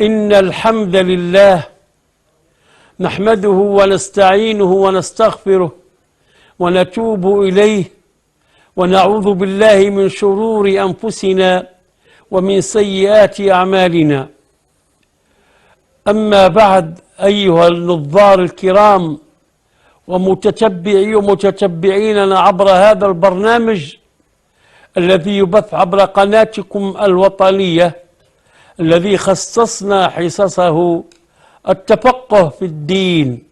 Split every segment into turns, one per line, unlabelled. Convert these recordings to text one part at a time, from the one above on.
إن الحمد لله نحمده ونستعينه ونستغفره ونتوب إليه ونعوذ بالله من شرور أنفسنا ومن سيئات أعمالنا. أما بعد، أيها النظار الكرام ومتتبعي ومتتبعيننا عبر هذا البرنامج الذي يبث عبر قناتكم الوطنية، الذي خصصنا حصصه التفقه في الدين.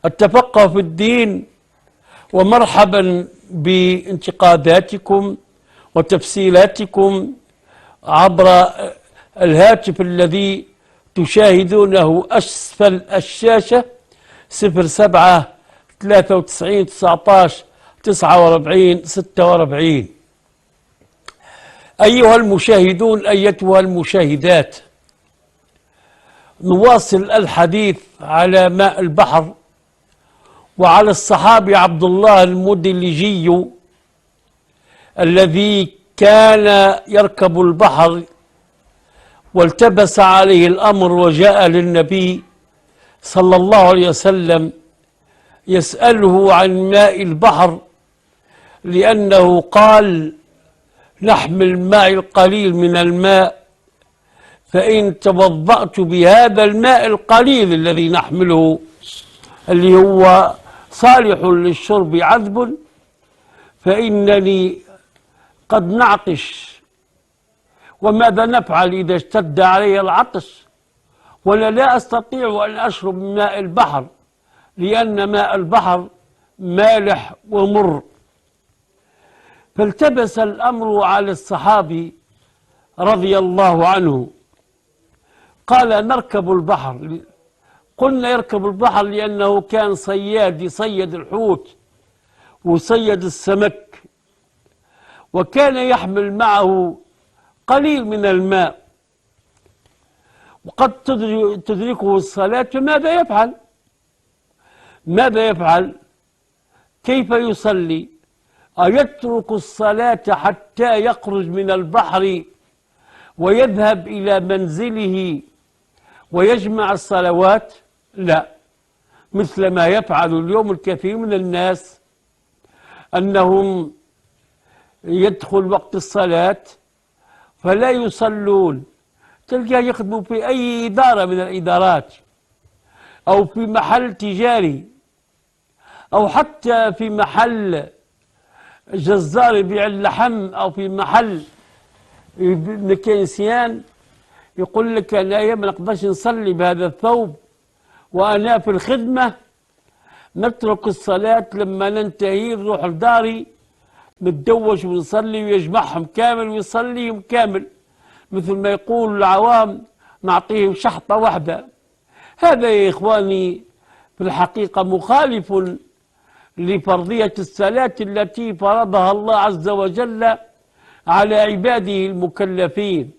التفقه في الدين، ومرحبا بانتقاداتكم وتفسيراتكم عبر الهاتف الذي تشاهدونه أسفل الشاشة 07 93 19 49 46. أيها المشاهدون، أيتها المشاهدات، نواصل الحديث على ماء البحر وعلى الصحابي عبد الله المدلجي الذي كان يركب البحر والتبس عليه الأمر وجاء للنبي صلى الله عليه وسلم يسأله عن ماء البحر، لأنه قال: نحمل معي القليل من الماء، فإن توضأت بهذا الماء القليل الذي نحمله اللي هو صالح للشرب عذب فإنني قد نعطش. وماذا نفعل إذا اشتد علي العطش وأنا لا أستطيع أن أشرب من ماء البحر، لأن ماء البحر مالح ومر؟ فالتبس الأمر على الصحابي رضي الله عنه، قال: نركب البحر. قلنا يركب البحر لأنه كان صياد، يصيد الحوت وصيد السمك، وكان يحمل معه قليل من الماء، وقد تدركه الصلاة. ماذا يفعل؟ ماذا يفعل؟ كيف يصلي؟ أيترك الصلاة حتى يخرج من البحر ويذهب إلى منزله ويجمع الصلوات؟ لا، مثل ما يفعل اليوم الكثير من الناس، أنهم يدخل وقت الصلاة فلا يصلون. تلقاه يخدموا في أي إدارة من الإدارات، أو في محل تجاري، أو حتى في محل جزار يبيع اللحم، أو في محل ميكانيسيان، يقول لك: أنا ما نقدرش نصلي بهذا الثوب وأنا في الخدمة، نترك الصلاة لما ننتهي نروح لداري نتدوش ونصلي، ويجمعهم كامل ويصليهم كامل، مثل ما يقول العوام: نعطيهم شحطة واحدة. هذا يا إخواني في الحقيقة مخالف لفرضية الصلاة التي فرضها الله عز وجل على عباده المكلفين.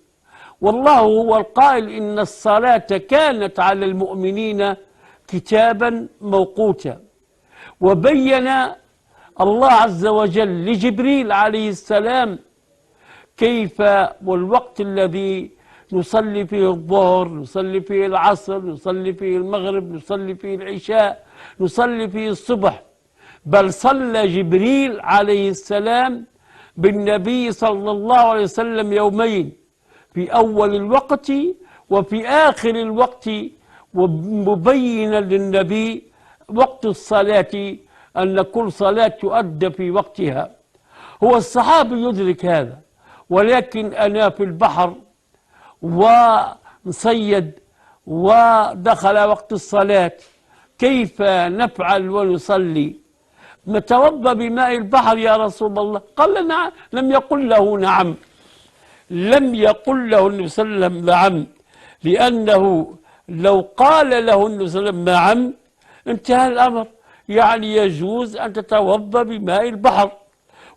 والله هو القائل: إن الصلاة كانت على المؤمنين كتابا موقوتا. وبين الله عز وجل لجبريل عليه السلام كيف، والوقت الذي نصلي فيه الظهر، نصلي فيه العصر، نصلي فيه المغرب، نصلي فيه العشاء، نصلي فيه الصبح. بل صلى جبريل عليه السلام بالنبي صلى الله عليه وسلم يومين، في أول الوقت وفي آخر الوقت، ومبينا للنبي وقت الصلاة، أن كل صلاة تؤدى في وقتها. هو الصحابي يدرك هذا، ولكن أنا في البحر ونصيد ودخل وقت الصلاة، كيف نفعل ونصلي؟ نتوضأ بماء البحر يا رسول الله؟ قال: نعم. لم يقل له نعم، لم يقل له النبي صلى الله عليه وسلم نعم، لأنه لو قال له النبي صلى الله عليه وسلم نعم انتهى الأمر، يعني يجوز أن تتوضأ بماء البحر.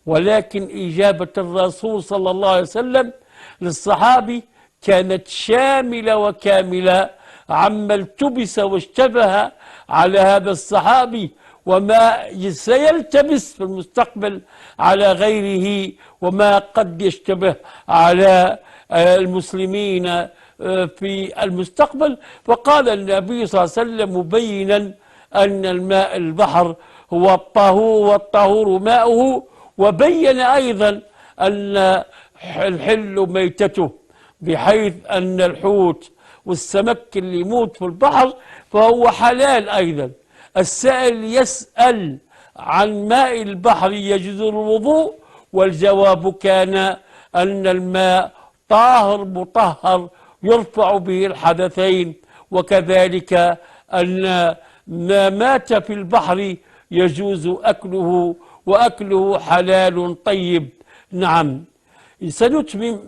ولكن إجابة الرسول صلى الله عليه وسلم للصحابي كانت شاملة وكاملة عما التبس واشتبه على هذا الصحابي، وما سيلتبس في المستقبل على غيره، وما قد يشتبه على المسلمين في المستقبل. فقال النبي صلى الله عليه وسلم مبينا أن الماء البحر هو الطهور والطهور ماؤه، وبين أيضا أن الحل ميتته، بحيث أن الحوت والسمك اللي يموت في البحر فهو حلال أيضا. السائل يسأل عن ماء البحر يجوز الوضوء، والجواب كان أن الماء طاهر مطهر يرفع به الحدثين، وكذلك أن ما مات في البحر يجوز أكله، وأكله حلال طيب. نعم، سنتمم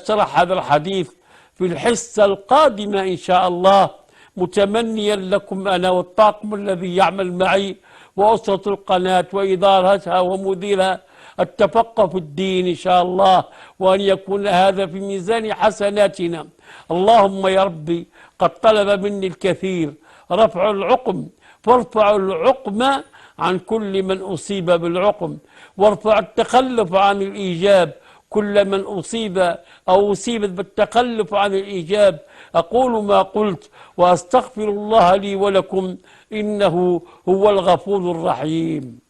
شرح هذا الحديث في الحصة القادمة إن شاء الله، متمنيا لكم أنا والطاقم الذي يعمل معي وأسرة القناة وإدارتها ومديرها التفقه في الدين إن شاء الله، وأن يكون هذا في ميزان حسناتنا. اللهم يا ربي قد طلب مني الكثير رفع العقم، فارفع العقم عن كل من أصيب بالعقم، وارفع التخلف عن الإيجاب كل من أصيب أو أصيبت بالتخلف عن الإيجاب. أقول ما قلت وأستغفر الله لي ولكم، إنه هو الغفور الرحيم.